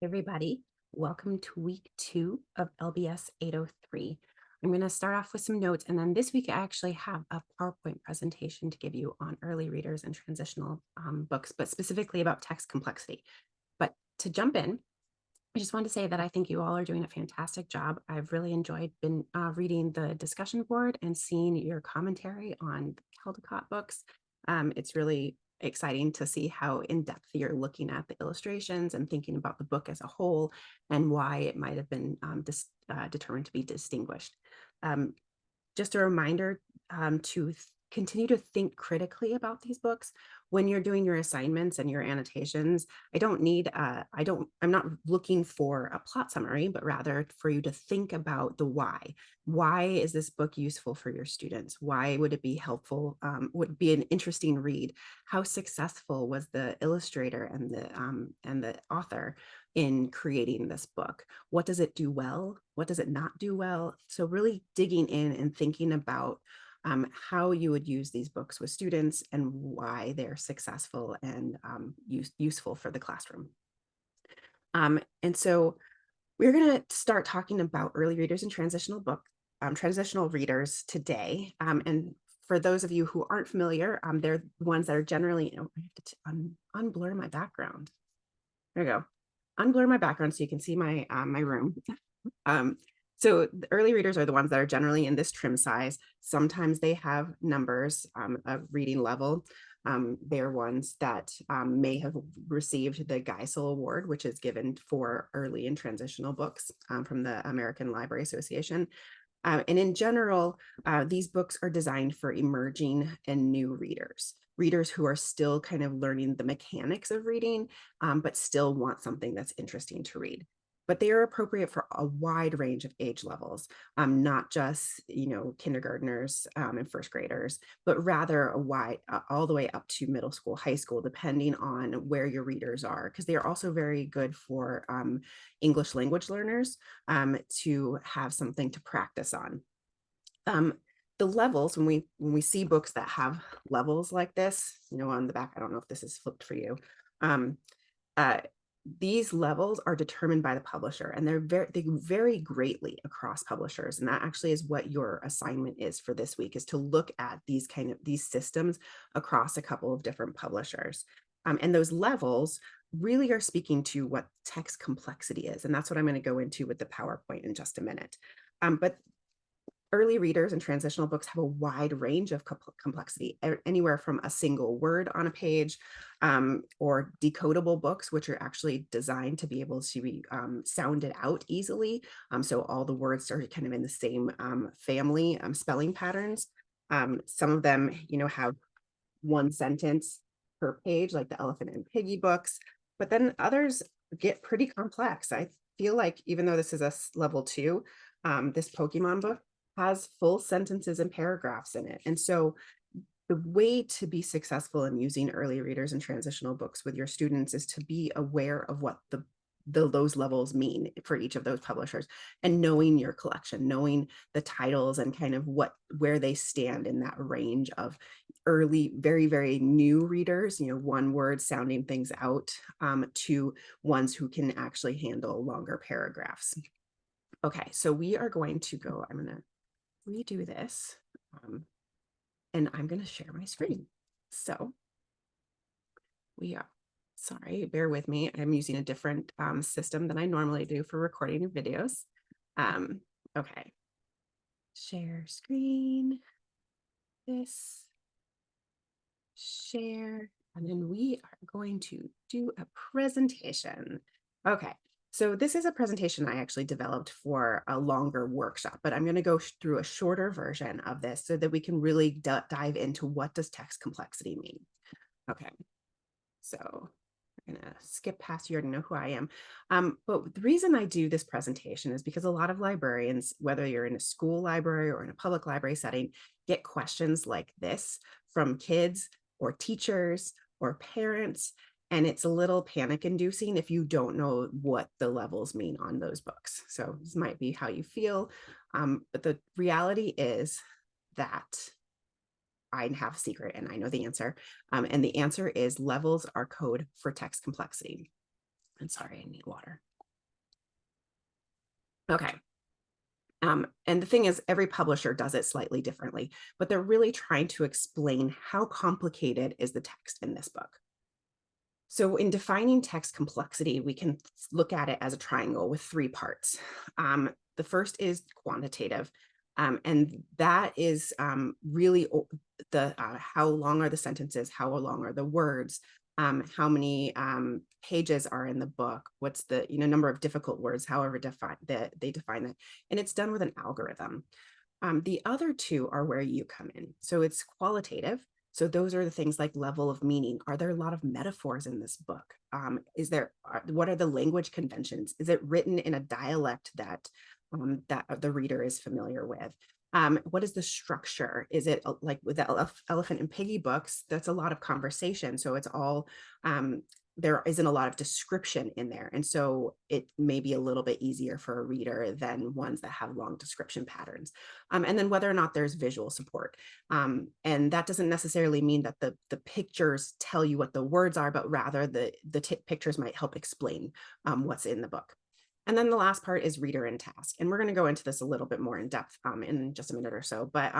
Everybody, welcome to week 2 of LBS 803. I'm going to start off with some notes, and then this week I actually have a PowerPoint presentation to give you on early readers and transitional books, but specifically about text complexity. But to jump in, I just want to say that I think you all are doing a fantastic job. I've really enjoyed reading the discussion board and seeing your commentary on Caldecott books. It's really exciting to see how in-depth you're looking at the illustrations and thinking about the book as a whole and why it might have been determined to be distinguished. Um, just a reminder to continue to think critically about these books when you're doing your assignments and your annotations. I'm not looking for a plot summary, but rather for you to think about the why. Why is this book useful for your students? Why would it be helpful? Would it be an interesting read? How successful was the illustrator and the author in creating this book? What does it do well? What does it not do well? So really digging in and thinking about how you would use these books with students and why they're successful and useful for the classroom. And so we're going to start talking about early readers and transitional readers today. And for those of you who aren't familiar, they're the ones that are generally, I have to unblur my background. There we go. Unblur my background so you can see my my room. So the early readers are the ones that are generally in this trim size. Sometimes they have numbers of reading level. They're ones that may have received the Geisel Award, which is given for early and transitional books from the American Library Association. And in general, these books are designed for emerging and new readers who are still kind of learning the mechanics of reading, but still want something that's interesting to read. But they are appropriate for a wide range of age levels, not just, kindergartners and first graders, but rather a wide, all the way up to middle school, high school, depending on where your readers are, because they are also very good for English language learners to have something to practice on. The levels, when we see books that have levels like this, on the back, I don't know if this is flipped for you. Um, uh, these levels are determined by the publisher, and they vary greatly across publishers. And that actually is what your assignment is for this week, is to look at these systems across a couple of different publishers. And those levels really are speaking to what text complexity is. And that's what I'm going to go into with the PowerPoint in just a minute. But early readers and transitional books have a wide range of complexity, anywhere from a single word on a page or decodable books, which are actually designed to be able to be sounded out easily. So all the words are kind of in the same family spelling patterns. Some of them, have one sentence per page, like the Elephant and Piggy books, but then others get pretty complex. I feel like even though this is a level 2, this Pokemon book has full sentences and paragraphs in it. And so the way to be successful in using early readers and transitional books with your students is to be aware of what those levels mean for each of those publishers, and knowing your collection, knowing the titles and kind of where they stand in that range of early, very, very new readers, one word sounding things out, to ones who can actually handle longer paragraphs. Okay, so we are going to go, I'm going to redo this, and I'm going to share my screen. So sorry, bear with me. I'm using a different system than I normally do for recording videos. Okay, share screen, share, and then we are going to do a presentation. Okay, so this is a presentation I actually developed for a longer workshop, but I'm going to go through a shorter version of this so that we can really dive into what does text complexity mean. Okay, so I'm going to skip past you already know who I am. But the reason I do this presentation is because a lot of librarians, whether you're in a school library or in a public library setting, get questions like this from kids or teachers or parents. And it's a little panic inducing if you don't know what the levels mean on those books. So this might be how you feel. But the reality is that I have a secret and I know the answer. And the answer is levels are code for text complexity. And sorry, I need water. Okay. And the thing is, every publisher does it slightly differently, but they're really trying to explain how complicated is the text in this book. So, in defining text complexity, we can look at it as a triangle with three parts. The first is quantitative, and that is really the how long are the sentences, how long are the words, how many pages are in the book, what's the number of difficult words, however they define that, and it's done with an algorithm. The other two are where you come in. So it's qualitative. So those are the things like level of meaning. Are there a lot of metaphors in this book? What are the language conventions? Is it written in a dialect that the reader is familiar with? What is the structure? Is it like with the Elephant and Piggy books? That's a lot of conversation. So it's all there isn't a lot of description in there. And so it may be a little bit easier for a reader than ones that have long description patterns. And then whether or not there's visual support. And that doesn't necessarily mean that the pictures tell you what the words are, but rather the pictures might help explain what's in the book. And then the last part is reader and task. And we're going to go into this a little bit more in depth in just a minute or so. But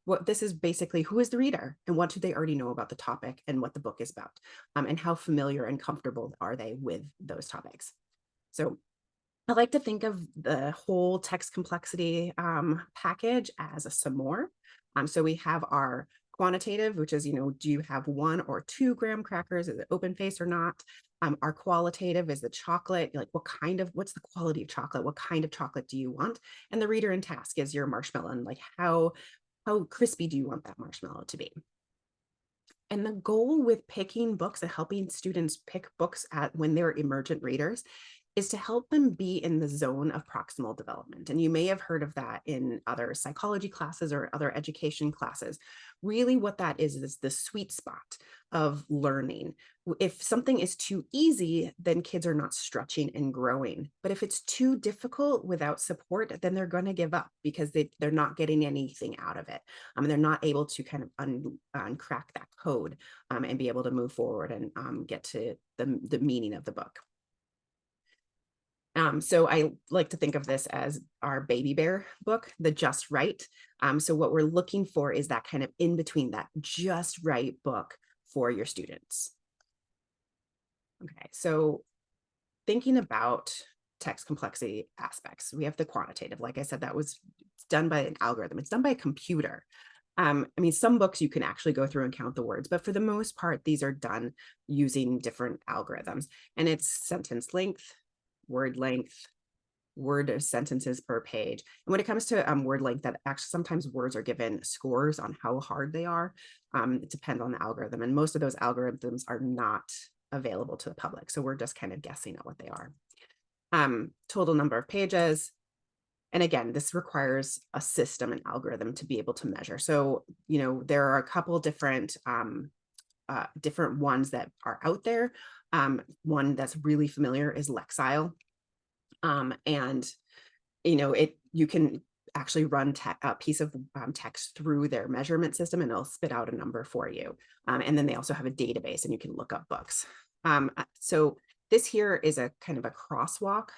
what this is basically, who is the reader and what do they already know about the topic and what the book is about? And how familiar and comfortable are they with those topics? So I like to think of the whole text complexity package as a some more. So we have our quantitative, which is, do you have 1 or 2 graham crackers? Is it open face or not? Our qualitative is the chocolate, like what's the quality of chocolate? What kind of chocolate do you want? And the reader and task is your marshmallow, and like how crispy do you want that marshmallow to be? And the goal with picking books and helping students pick books at when they're emergent readers is to help them be in the zone of proximal development. And you may have heard of that in other psychology classes or other education classes. Really, what that is the sweet spot of learning. If something is too easy, then kids are not stretching and growing. But if it's too difficult without support, then they're going to give up because they're not getting anything out of it. They're not able to kind of uncrack that code and be able to move forward and get to the meaning of the book. So I like to think of this as our baby bear book, the just right. So what we're looking for is that kind of in between, that just right book for your students. Okay, so thinking about text complexity aspects, we have the quantitative. Like I said, it's done by an algorithm. It's done by a computer. I mean, some books you can actually go through and count the words, but for the most part, these are done using different algorithms. And it's sentence length, word sentences per page. And when it comes to word length, that actually sometimes words are given scores on how hard they are. It depends on the algorithm. And most of those algorithms are not available to the public. So we're just kind of guessing at what they are. Total number of pages. And again, this requires a system and algorithm to be able to measure. So, there are a couple different different ones that are out there. One that's really familiar is Lexile. And you can actually run a piece of text through their measurement system and it'll spit out a number for you. And then they also have a database and you can look up books. So this here is a kind of a crosswalk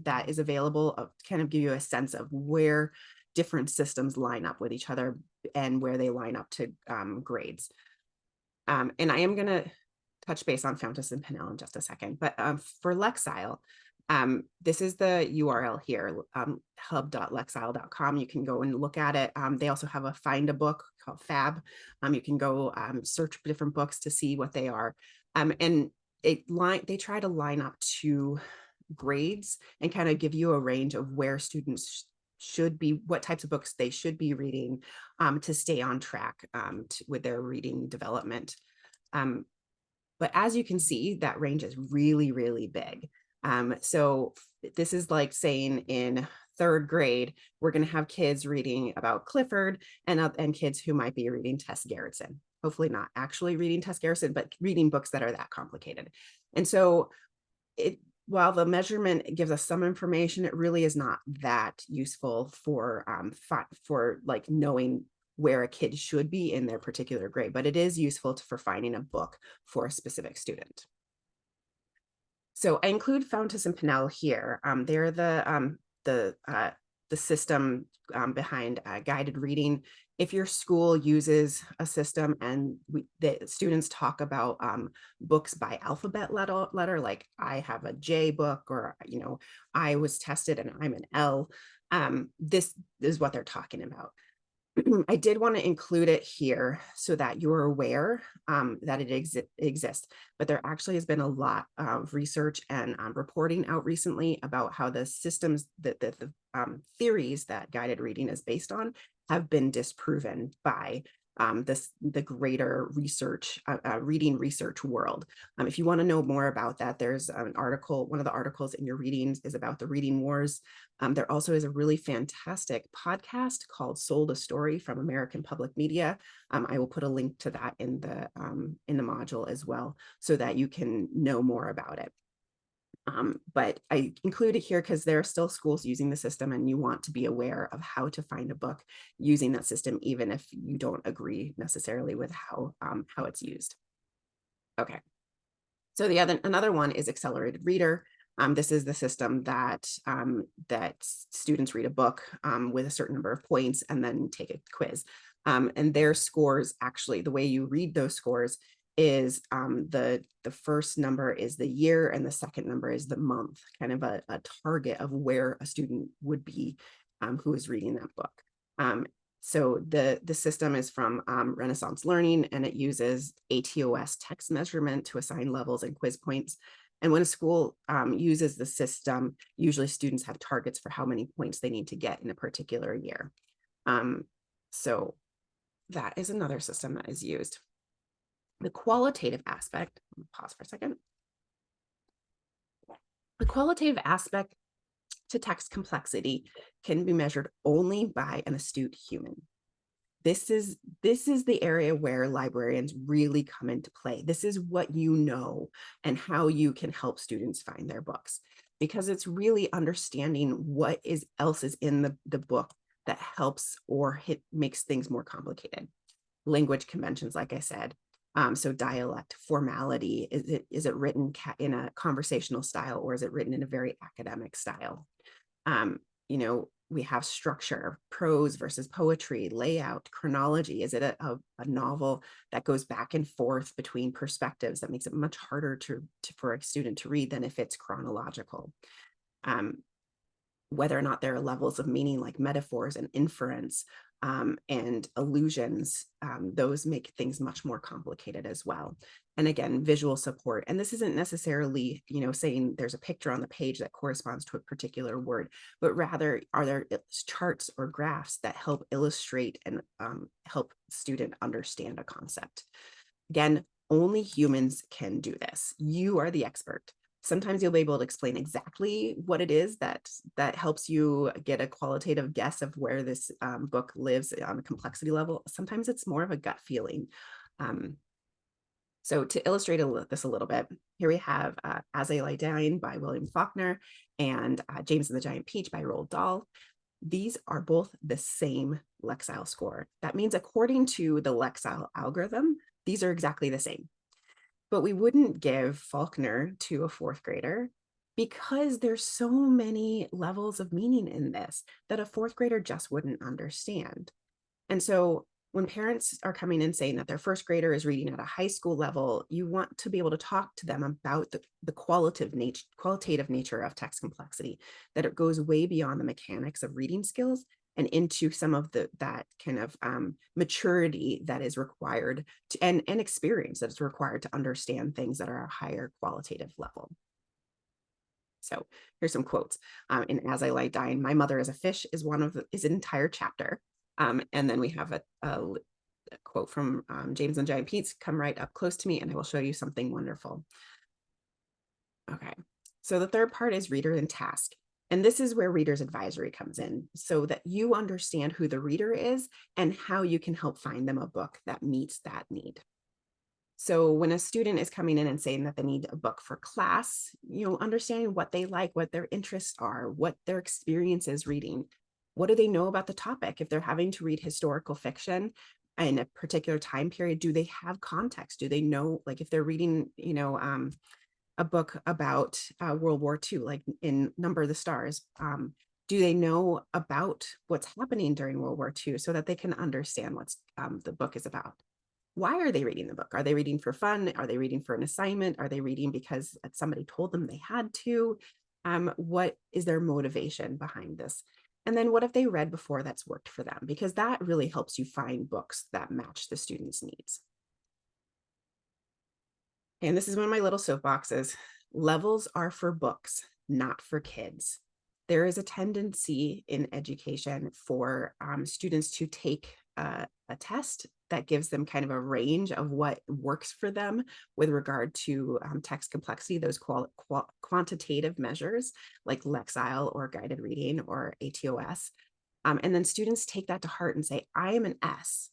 that is available to kind of give you a sense of where different systems line up with each other and where they line up to grades. And I am going to touch base on Fountas and Pinnell in just a second, but for Lexile, this is the URL here, hub.lexile.com. You can go and look at it. They also have a find a book called Fab. You can go search different books to see what they are. And they try to line up to grades and kind of give you a range of where students should be, what types of books they should be reading to stay on track with their reading development. But as you can see, that range is really, really big. So this is like saying in 3rd grade, we're going to have kids reading about Clifford and kids who might be reading Tess Gerritsen. Hopefully not actually reading Tess Gerritsen, but reading books that are that complicated. And so while the measurement gives us some information, it really is not that useful for like knowing where a kid should be in their particular grade, but it is useful for finding a book for a specific student. So I include Fountas and Pinnell here. They're the the system behind guided reading. If your school uses a system and the students talk about books by alphabet letter, like I have a J book, or I was tested and I'm an L, this is what they're talking about. I did want to include it here so that you're aware that it exists, but there actually has been a lot of research and reporting out recently about how the systems that the theories that guided reading is based on have been disproven by the greater research, reading research world. If you want to know more about that, there's an article, one of the articles in your readings is about the reading wars. There also is a really fantastic podcast called Sold a Story from American Public Media. I will put a link to that in the module as well, so that you can know more about it. But I include it here because there are still schools using the system, and you want to be aware of how to find a book using that system, even if you don't agree necessarily with how it's used. Okay. So another one is accelerated reader. This is the system that students read a book with a certain number of points and then take a quiz. And their scores, actually, the way you read those scores is the first number is the year and the second number is the month, kind of a target of where a student would be who is reading that book. So the system is from Renaissance Learning, and it uses ATOS text measurement to assign levels and quiz points. And when a school uses the system, usually students have targets for how many points they need to get in a particular year. So that is another system that is used. The qualitative aspect, pause for a second. The qualitative aspect to text complexity can be measured only by an astute human. This is the area where librarians really come into play. This is what you know and how you can help students find their books, because it's really understanding what else is in the book that helps or makes things more complicated. Language conventions, like I said. So dialect, formality, is it written in a conversational style, or is it written in a very academic style? We have structure, prose versus poetry, layout, chronology. Is it a novel that goes back and forth between perspectives that makes it much harder for a student to read than if it's chronological? Whether or not there are levels of meaning like metaphors and inference and allusions, those make things much more complicated as well. And again, visual support. And this isn't necessarily, saying there's a picture on the page that corresponds to a particular word, but rather are there charts or graphs that help illustrate and help student understand a concept. Again, only humans can do this. You are the expert. Sometimes you'll be able to explain exactly what it is that helps you get a qualitative guess of where this book lives on a complexity level. Sometimes it's more of a gut feeling. So to illustrate this a little bit, here we have As I Lie Dying by William Faulkner and James and the Giant Peach by Roald Dahl. These are both the same Lexile score. That means according to the Lexile algorithm, these are exactly the same. But we wouldn't give Faulkner to a fourth grader because there's so many levels of meaning in this that a fourth grader just wouldn't understand. And so when parents are coming in saying that their first grader is reading at a high school level, you want to be able to talk to them about the qualitative nature of text complexity, that it goes way beyond the mechanics of reading skills and into some of that kind of maturity that is required and experience that is required to understand things that are a higher qualitative level. So here's some quotes. In As I Lie Dying, my mother is a fish is an entire chapter. And then we have a quote from James and Giant Peach, come right up close to me and I will show you something wonderful. Okay, so the third part is reader and task. And this is where reader's advisory comes in, so that you understand who the reader is and how you can help find them a book that meets that need. So when a student is coming in and saying that they need a book for class, understanding what they like, what their interests are, what their experience is reading, what do they know about the topic? If they're having to read historical fiction in a particular time period, do they have context? Do they know, like if they're reading, a book about World War II, like in Number of the Stars, Do they know about what's happening during World War II so that they can understand what's the book is about? Why are they reading the book? Are they reading for fun? Are they reading for an assignment? Are they reading because somebody told them they had to? What is their motivation behind this? And then what have they read before that's worked for them? Because that really helps you find books that match the student's needs. And this is one of my little soapboxes. Levels are for books, not for kids. There is a tendency in education for students to take a test that gives them kind of a range of what works for them with regard to text complexity, those quantitative measures like Lexile or guided reading or ATOS. And then students take that to heart and say, I am an S,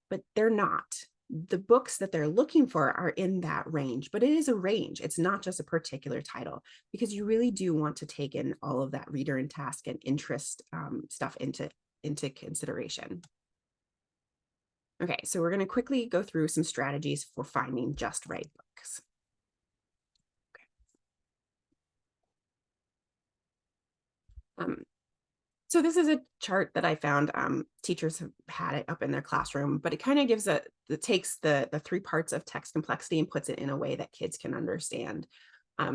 but they're not. The books that they're looking for are in that range, but it is a range. It's not just a particular title, because you really do want to take in all of that reader and task and interest stuff into consideration. Okay, so we're going to quickly go through some strategies for finding just right books. Okay. So this is a chart that I found. Teachers have had it up in their classroom, but it kind of gives it takes the three parts of text complexity and puts it in a way that kids can understand.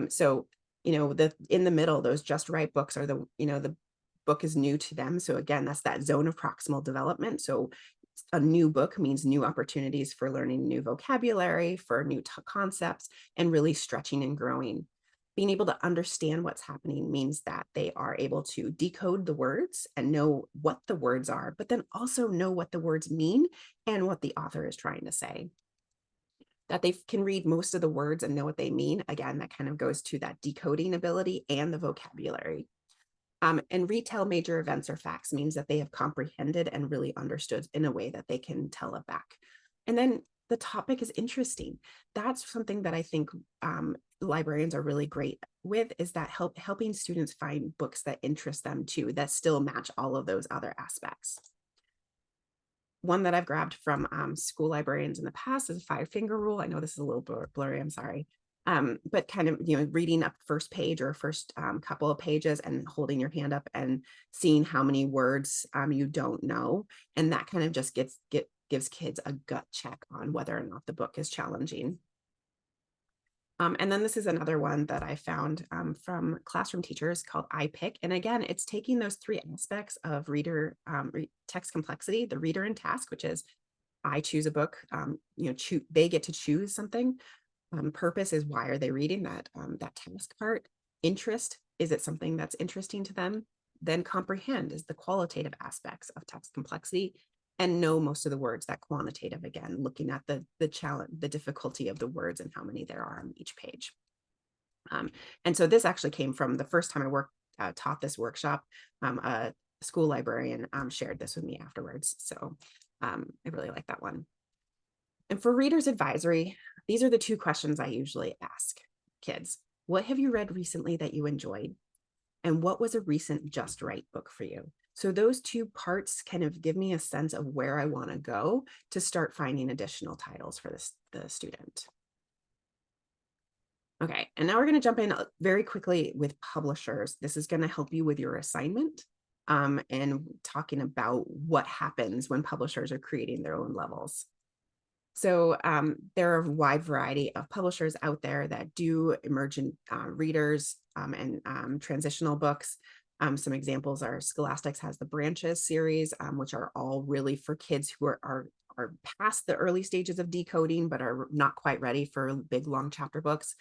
So, in the middle, those just right books are the book is new to them. So again, that's that zone of proximal development. So a new book means new opportunities for learning new vocabulary, for new concepts, and really stretching and growing. Being able to understand what's happening means that they are able to decode the words and know what the words are, but then also know what the words mean and what the author is trying to say. That they can read most of the words and know what they mean. Again, that kind of goes to that decoding ability and the vocabulary. And retell major events or facts means that they have comprehended and really understood in a way that they can tell it back. And then the topic is interesting. That's something that I think librarians are really great with, is that helping students find books that interest them too, that still match all of those other aspects. One that I've grabbed from school librarians in the past is a 5-finger rule. I know this is a little blurry, I'm sorry. But kind of, reading up first page or first couple of pages and holding your hand up and seeing how many words you don't know. And that kind of just gives kids a gut check on whether or not the book is challenging. And then this is another one that I found from classroom teachers called iPick. And again, it's taking those three aspects of reader text complexity, the reader and task, which is I choose a book, they get to choose something. Purpose is, why are they reading that task part? Interest, is it something that's interesting to them? Then comprehend is the qualitative aspects of text complexity, and know most of the words, that quantitative, again, looking at the challenge, the difficulty of the words and how many there are on each page. And so this actually came from the first time I taught this workshop. A school librarian shared this with me afterwards. So I really like that one. And for readers advisory, these are the two questions I usually ask kids. What have you read recently that you enjoyed? And what was a recent just right book for you? So those two parts kind of give me a sense of where I want to go to start finding additional titles for the student. Okay, and now we're going to jump in very quickly with publishers. This is going to help you with your assignment and talking about what happens when publishers are creating their own levels. So there are a wide variety of publishers out there that do emergent readers and transitional books. Some examples are Scholastics has the Branches series, which are all really for kids who are past the early stages of decoding, but are not quite ready for big, long chapter books.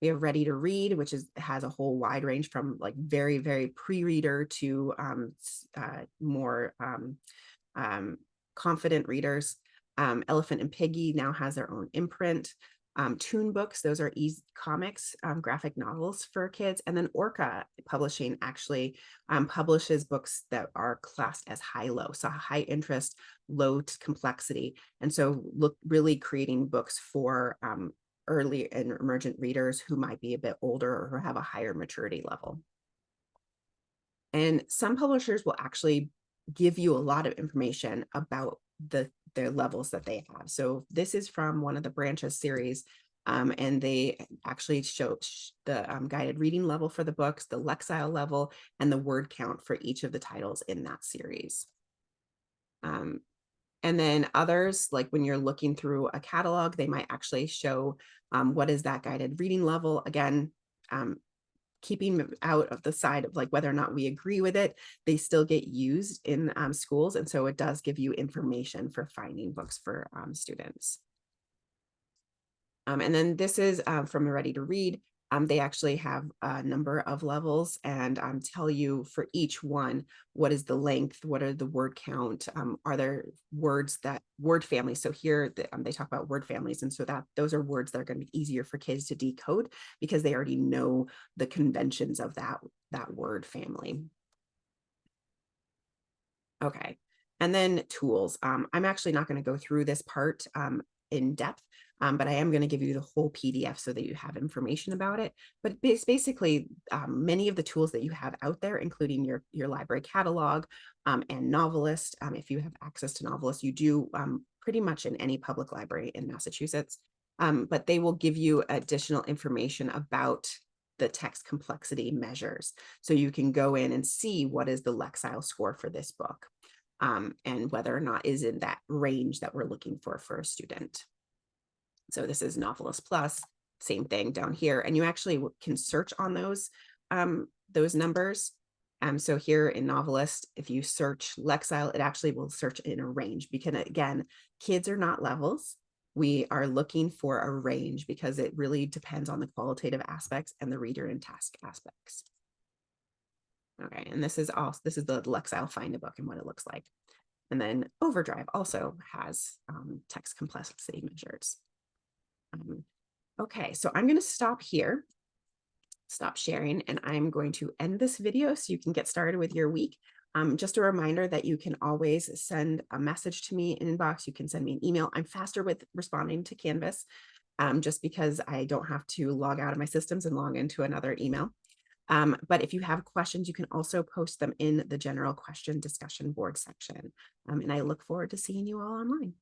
We have Ready to Read, which has a whole wide range from like very, very pre-reader to more confident readers. Elephant and Piggy now has their own imprint. Toon Books, those are comics, graphic novels for kids. And then Orca Publishing actually publishes books that are classed as high-low, so high interest, low complexity. And so really creating books for early and emergent readers who might be a bit older or who have a higher maturity level. And some publishers will actually give you a lot of information about their levels that they have. So this is from one of the Branches series. And they actually show the guided reading level for the books, the Lexile level, and the word count for each of the titles in that series. And then others, like when you're looking through a catalog, they might actually show what is that guided reading level. Again, keeping out of the side of like whether or not we agree with it, they still get used in schools. And so it does give you information for finding books for students. And then this is from the Ready to Read. They actually have a number of levels and tell you for each one, what is the length, what are the word count, are there words that word families. So here they talk about word families. And so that those are words that are going to be easier for kids to decode because they already know the conventions of that word family. Okay. And then tools. I'm actually not going to go through this part in depth, but I am going to give you the whole PDF so that you have information about it. But basically, many of the tools that you have out there, including your library catalog and Novelist, if you have access to Novelist, you do pretty much in any public library in Massachusetts, but they will give you additional information about the text complexity measures. So you can go in and see what is the Lexile score for this book and whether or not is in that range that we're looking for a student. So this is Novelist Plus, same thing down here. And you actually can search on those numbers. So here in Novelist, if you search Lexile, it actually will search in a range because again, kids are not levels. We are looking for a range because it really depends on the qualitative aspects and the reader and task aspects. Okay, and this is the Lexile Find a Book and what it looks like. And then Overdrive also has text complexity measures. Okay, so I'm going to stop here, stop sharing, and I'm going to end this video so you can get started with your week. Just a reminder that you can always send a message to me in inbox. You can send me an email. I'm faster with responding to Canvas just because I don't have to log out of my systems and log into another email. But if you have questions, you can also post them in the general question discussion board section. And I look forward to seeing you all online.